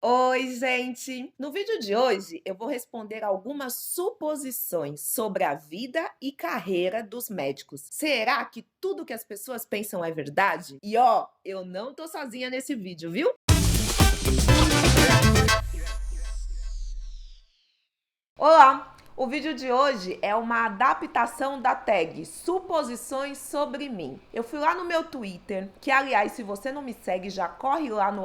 Oi, gente! No vídeo de hoje eu vou responder algumas suposições sobre a vida e carreira dos médicos. Será que tudo que as pessoas pensam é verdade? E ó, eu não tô sozinha nesse vídeo, viu? Olá! O vídeo de hoje é uma adaptação da tag Suposições sobre mim. Eu fui lá no meu Twitter, que aliás, se você não me segue, já corre lá no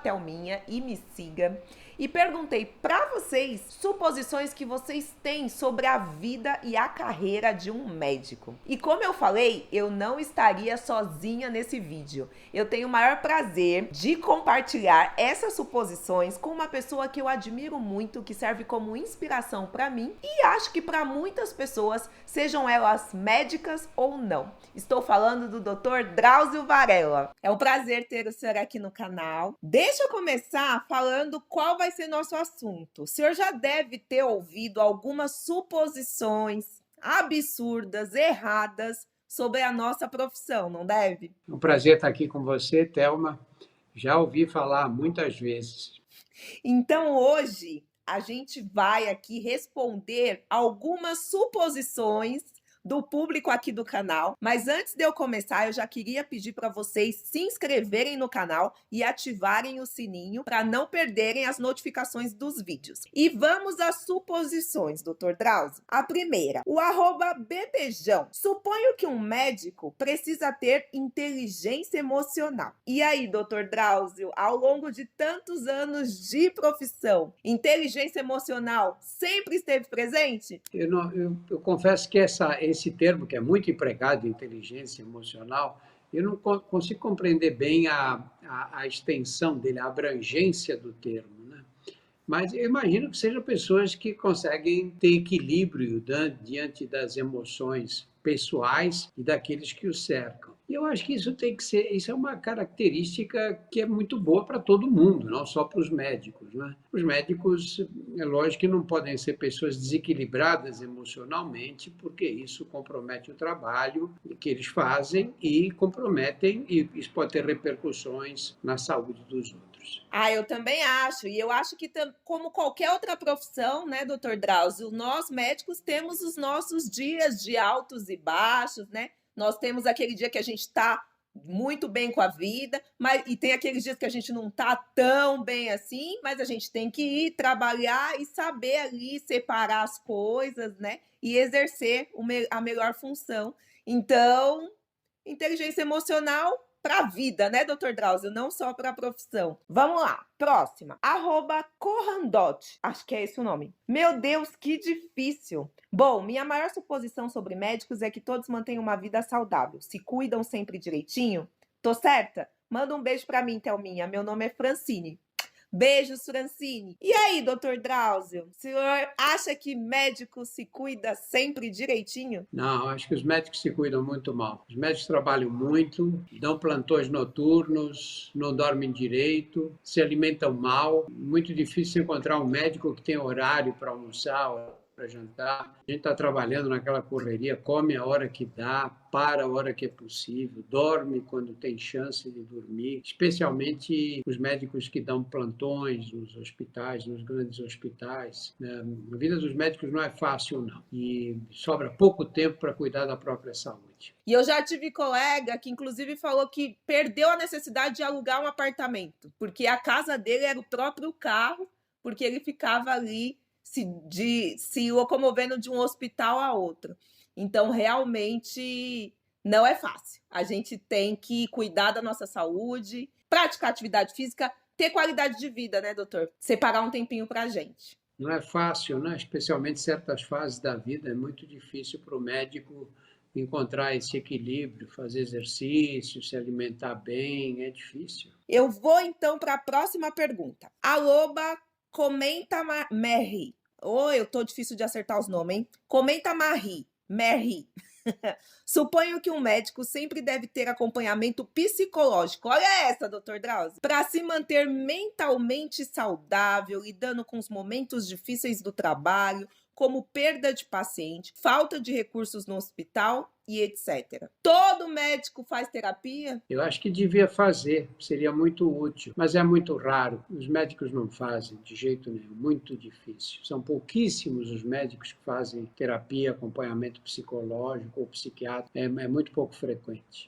@Thelminha e me siga. E perguntei para vocês suposições que vocês têm sobre a vida e a carreira de um médico. E como eu falei, eu não estaria sozinha nesse vídeo. Eu tenho o maior prazer de compartilhar essas suposições com uma pessoa que eu admiro muito, que serve como inspiração para mim e acho que para muitas pessoas, sejam elas médicas ou não. Estou falando do Dr. Drauzio Varela. É um prazer ter o senhor aqui no canal. Deixa eu começar falando qual vai ser nosso assunto. O senhor já deve ter ouvido algumas suposições absurdas, erradas sobre a nossa profissão, não deve? É um prazer estar aqui com você, Thelma. Já ouvi falar muitas vezes. Então, hoje a gente vai aqui responder algumas suposições do público aqui do canal. Mas antes de eu começar, eu já queria pedir para vocês se inscreverem no canal e ativarem o sininho para não perderem as notificações dos vídeos. E vamos às suposições, Dr. Drauzio. A primeira, o @bebejão. Suponho que um médico precisa ter inteligência emocional. E aí, Dr. Drauzio, ao longo de tantos anos de profissão, inteligência emocional sempre esteve presente? Eu confesso que esse termo, que é muito empregado, inteligência emocional, eu não consigo compreender bem a extensão dele, a abrangência do termo, né? Mas eu imagino que sejam pessoas que conseguem ter equilíbrio, né, diante das emoções pessoais e daqueles que o cercam. E eu acho que isso é uma característica que é muito boa para todo mundo, não só para os médicos, né? Os médicos, é lógico que não podem ser pessoas desequilibradas emocionalmente, porque isso compromete o trabalho que eles fazem e isso pode ter repercussões na saúde dos outros. Ah, eu também acho. E eu acho que, como qualquer outra profissão, né, doutor Drauzio, nós médicos temos os nossos dias de altos e baixos, né? Nós temos aquele dia que a gente está muito bem com a vida, mas e tem aqueles dias que a gente não está tão bem assim, mas a gente tem que ir trabalhar e saber ali separar as coisas, né? E exercer a melhor função. Então, inteligência emocional para a vida, né, doutor Drauzio? Não só para a profissão. Vamos lá, próxima. @Corrandot. Acho que é esse o nome. Meu Deus, que difícil. Bom, minha maior suposição sobre médicos é que todos mantêm uma vida saudável, se cuidam sempre direitinho. Tô certa? Manda um beijo para mim, Thelminha. Meu nome é Francine. Beijos, Francine. E aí, doutor Drauzio, o senhor acha que médico se cuida sempre direitinho? Não, acho que os médicos se cuidam muito mal. Os médicos trabalham muito, dão plantões noturnos, não dormem direito, se alimentam mal. Muito difícil encontrar um médico que tenha horário para almoçar, para jantar. A gente está trabalhando naquela correria, come a hora que dá, para a hora que é possível, dorme quando tem chance de dormir, especialmente os médicos que dão plantões nos hospitais, nos grandes hospitais. A vida dos médicos não é fácil, não. E sobra pouco tempo para cuidar da própria saúde. E eu já tive colega que, inclusive, falou que perdeu a necessidade de alugar um apartamento, porque a casa dele era o próprio carro, porque ele ficava ali se locomovendo de um hospital a outro. Então, realmente, não é fácil. A gente tem que cuidar da nossa saúde, praticar atividade física, ter qualidade de vida, né, doutor? Separar um tempinho pra gente. Não é fácil, né? Especialmente certas fases da vida, é muito difícil para o médico encontrar esse equilíbrio, fazer exercício, se alimentar bem, é difícil. Eu vou então para a próxima pergunta. Aloba Comenta Merri. Oh, eu tô difícil de acertar os nomes, hein? Comenta Merri. Suponho que um médico sempre deve ter acompanhamento psicológico. Olha essa, doutor Drauzio. Para se manter mentalmente saudável, lidando com os momentos difíceis do trabalho, como perda de paciente, falta de recursos no hospital e etc. Todo médico faz terapia? Eu acho que devia fazer, seria muito útil, mas é muito raro. Os médicos não fazem de jeito nenhum, muito difícil. São pouquíssimos os médicos que fazem terapia, acompanhamento psicológico ou psiquiátrico, é muito pouco frequente.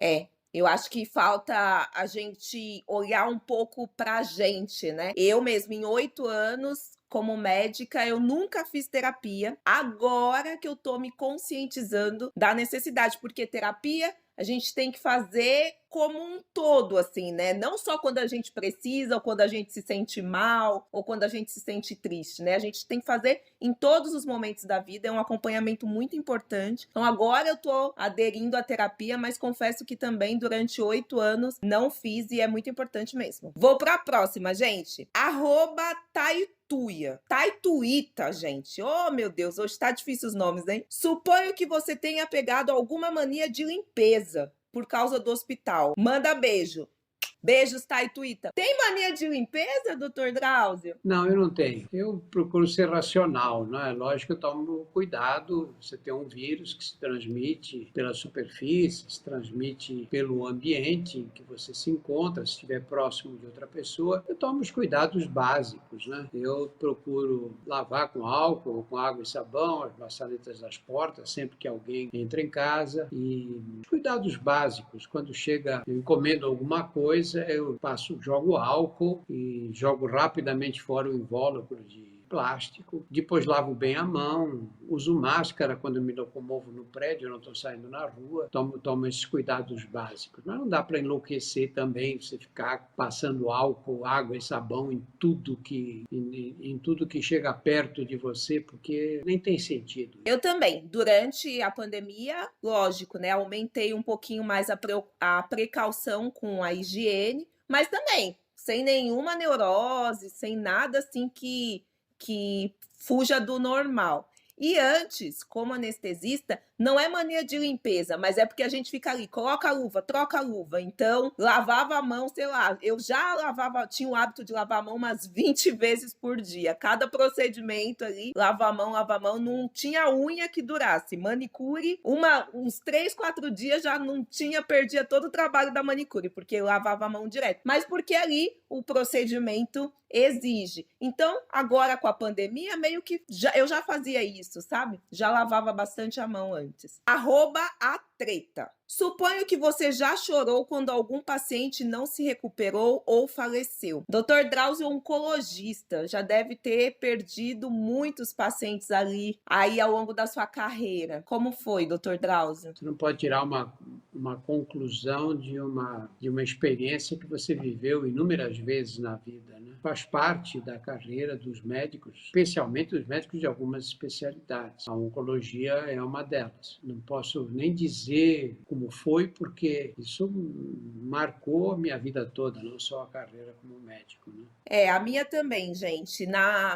Eu acho que falta a gente olhar um pouco pra gente, né? Eu mesmo, em 8 anos, como médica, eu nunca fiz terapia. Agora que eu tô me conscientizando da necessidade, porque terapia a gente tem que fazer como um todo, assim, né? Não só quando a gente precisa, ou quando a gente se sente mal, ou quando a gente se sente triste, né? A gente tem que fazer em todos os momentos da vida, é um acompanhamento muito importante. Então agora eu tô aderindo à terapia, mas confesso que também durante 8 anos não fiz e é muito importante mesmo. Vou pra próxima, gente. Taituita, gente. Oh, meu Deus, hoje tá difícil os nomes, hein? Suponho que você tenha pegado alguma mania de limpeza por causa do hospital. Manda beijo. Beijos, Taituita. Tem mania de limpeza, doutor Drauzio? Não, eu não tenho. Eu procuro ser racional, não é? Lógico que eu tomo cuidado. Você tem um vírus que se transmite pela superfície, se transmite pelo ambiente em que você se encontra, se estiver próximo de outra pessoa. Eu tomo os cuidados básicos, né? Eu procuro lavar com álcool, com água e sabão, as maçanetas das portas, sempre que alguém entra em casa. E os cuidados básicos, quando chega, eu encomendo alguma coisa, eu jogo álcool e jogo rapidamente fora o invólucro de plástico, depois lavo bem a mão, uso máscara quando me locomovo no prédio, eu não estou saindo na rua, tomo esses cuidados básicos. Mas não dá para enlouquecer também, você ficar passando álcool, água e sabão em tudo que chega perto de você, porque nem tem sentido. Eu também. Durante a pandemia, lógico, né? Aumentei um pouquinho mais a precaução com a higiene, mas também sem nenhuma neurose, sem nada assim que fuja do normal. E antes, como anestesista, não é mania de limpeza, mas é porque a gente fica ali, coloca a luva, troca a luva. Então, lavava a mão, sei lá, eu já tinha o hábito de lavar a mão umas 20 vezes por dia. Cada procedimento ali, lava a mão, não tinha unha que durasse. Manicure, uns 3, 4 dias já não tinha, perdia todo o trabalho da manicure, porque eu lavava a mão direto. Mas porque ali o procedimento exige. Então, agora com a pandemia, meio que eu já fazia isso, sabe? Já lavava bastante a mão antes. @atreta. Suponho que você já chorou quando algum paciente não se recuperou ou faleceu. Dr. Drauzio é oncologista, já deve ter perdido muitos pacientes aí ao longo da sua carreira. Como foi, Dr. Drauzio? Você não pode tirar uma conclusão de uma experiência que você viveu inúmeras vezes na vida, né? Faz parte da carreira dos médicos, especialmente dos médicos de algumas especialidades. A oncologia é uma delas. Não posso nem dizer como foi, porque isso marcou a minha vida toda, não só a carreira como médico, né? A minha também, gente.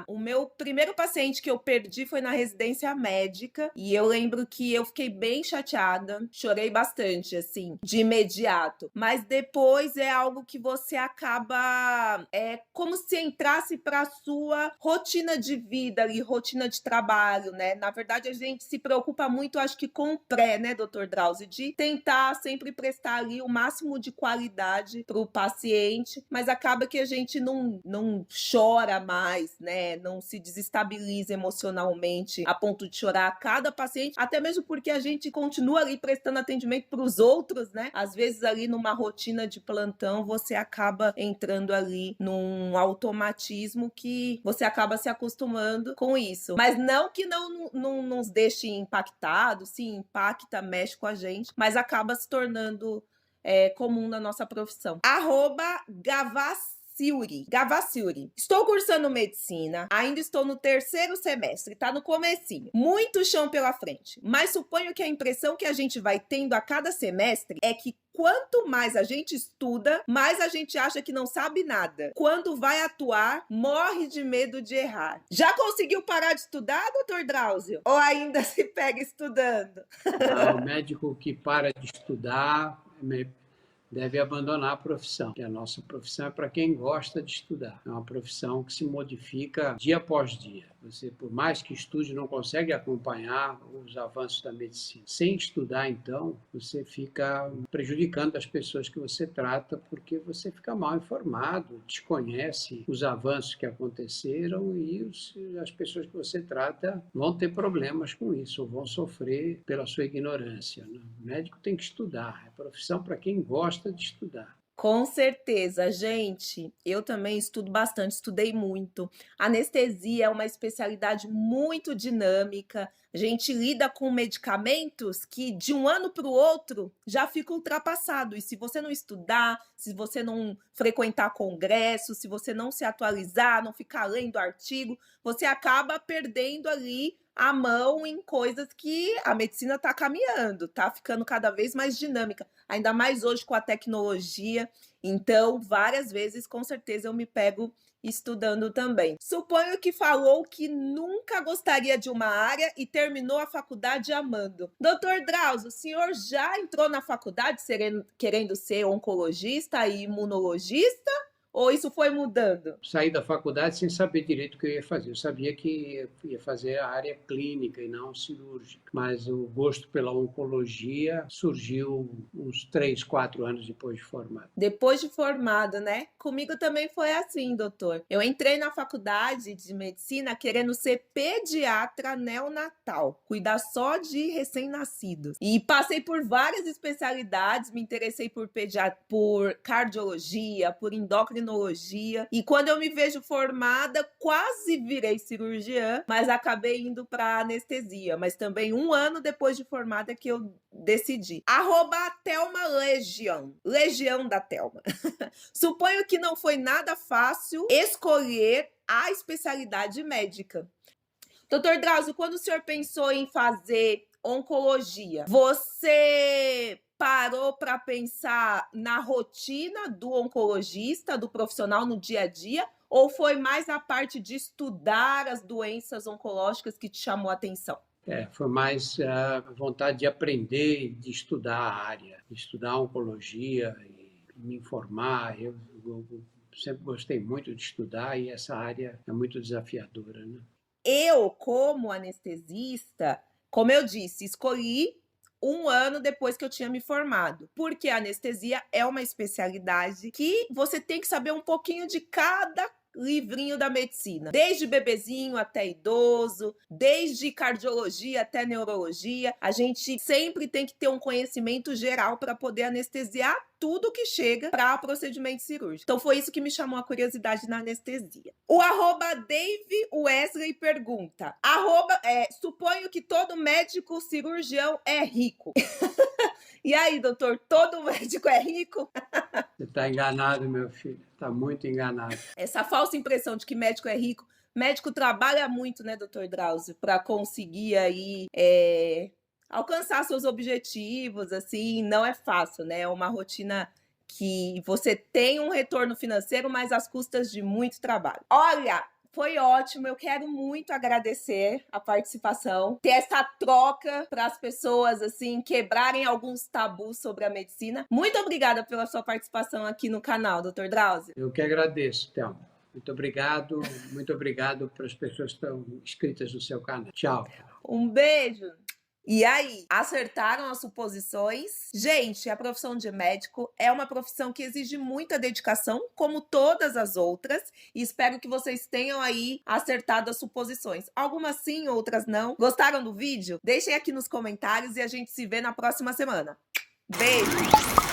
O meu primeiro paciente que eu perdi foi na residência médica e eu lembro que eu fiquei bem chateada, chorei bastante, assim, de imediato. Mas depois é algo que você acaba, como se entrasse para sua rotina de vida ali, rotina de trabalho, né? Na verdade, a gente se preocupa muito, acho que com o pré, né, doutor Drauzio, de tentar sempre prestar ali o máximo de qualidade para o paciente, mas acaba que a gente não chora mais, né? Não se desestabiliza emocionalmente a ponto de chorar a cada paciente, até mesmo porque a gente continua ali prestando atendimento para os outros, né? Às vezes ali numa rotina de plantão, você acaba entrando ali num automatismo que você acaba se acostumando com isso. Mas não que não nos deixe impactados, sim, impacta, mexe com a gente, mas acaba se tornando comum na nossa profissão. Gavassiuri. Estou cursando medicina, ainda estou no 3º semestre, tá no comecinho. Muito chão pela frente, mas suponho que a impressão que a gente vai tendo a cada semestre é que quanto mais a gente estuda, mais a gente acha que não sabe nada. Quando vai atuar, morre de medo de errar. Já conseguiu parar de estudar, doutor Drauzio? Ou ainda se pega estudando? O médico que para de estudar deve abandonar a profissão, porque a nossa profissão é para quem gosta de estudar. É uma profissão que se modifica dia após dia. Você, por mais que estude, não consegue acompanhar os avanços da medicina. Sem estudar, então, você fica prejudicando as pessoas que você trata, porque você fica mal informado, desconhece os avanços que aconteceram e as pessoas que você trata vão ter problemas com isso, ou vão sofrer pela sua ignorância, né? O médico tem que estudar, é profissão para quem gosta de estudar. Com certeza, gente. Eu também estudo bastante, estudei muito. Anestesia é uma especialidade muito dinâmica. A gente lida com medicamentos que de um ano para o outro já fica ultrapassado. E se você não estudar, se você não frequentar congressos, se você não se atualizar, não ficar lendo artigo, você acaba perdendo ali a mão em coisas que a medicina está caminhando, tá ficando cada vez mais dinâmica, ainda mais hoje com a tecnologia. Então, várias vezes, com certeza, eu me pego estudando também. Suponho que falou que nunca gostaria de uma área e terminou a faculdade amando. Doutor Drauzio, o senhor já entrou na faculdade querendo ser oncologista e imunologista? Ou isso foi mudando? Saí da faculdade sem saber direito o que eu ia fazer. Eu sabia que ia fazer a área clínica e não cirúrgica, mas o gosto pela oncologia surgiu uns 3, 4 anos depois de formado. Depois de formado, né? Comigo também foi assim, doutor. Eu entrei na faculdade de medicina querendo ser pediatra neonatal, cuidar só de recém-nascidos. E passei por várias especialidades, me interessei por cardiologia, por endocrinologia, e quando eu me vejo formada, quase virei cirurgiã, mas acabei indo para anestesia. Mas também 1 ano depois de formada que eu decidi. @ThelmaLegião, Legião da Thelma. Suponho que não foi nada fácil escolher a especialidade médica. Doutor Drauzio, quando o senhor pensou em fazer oncologia, você parou para pensar na rotina do oncologista, do profissional no dia a dia, ou foi mais a parte de estudar as doenças oncológicas que te chamou a atenção? Foi mais a vontade de aprender, de estudar a área, de estudar a oncologia e me informar. Eu sempre gostei muito de estudar e essa área é muito desafiadora, né? Eu, como anestesista, como eu disse, escolhi 1 ano depois que eu tinha me formado, porque a anestesia é uma especialidade que você tem que saber um pouquinho de cada livrinho da medicina, desde bebezinho até idoso, desde cardiologia até neurologia. A gente sempre tem que ter um conhecimento geral para poder anestesiar tudo que chega para procedimento cirúrgico. Então foi isso que me chamou a curiosidade na anestesia. O @Dave Wesley pergunta: suponho que todo médico cirurgião é rico. E aí, doutor, todo médico é rico? Você está enganado, meu filho. Está muito enganado. Essa falsa impressão de que médico é rico. Médico trabalha muito, né, doutor Drauzio, para conseguir aí alcançar seus objetivos, assim, não é fácil, né? É uma rotina que você tem um retorno financeiro, mas às custas de muito trabalho. Olha, foi ótimo, eu quero muito agradecer a participação, ter essa troca para as pessoas, assim, quebrarem alguns tabus sobre a medicina. Muito obrigada pela sua participação aqui no canal, doutor Drauzio. Eu que agradeço, Thelma. Muito obrigado para as pessoas que estão inscritas no seu canal. Tchau. Um beijo. E aí, acertaram as suposições? Gente, a profissão de médico é uma profissão que exige muita dedicação, como todas as outras, e espero que vocês tenham aí acertado as suposições. Algumas sim, outras não. Gostaram do vídeo? Deixem aqui nos comentários e a gente se vê na próxima semana. Beijo!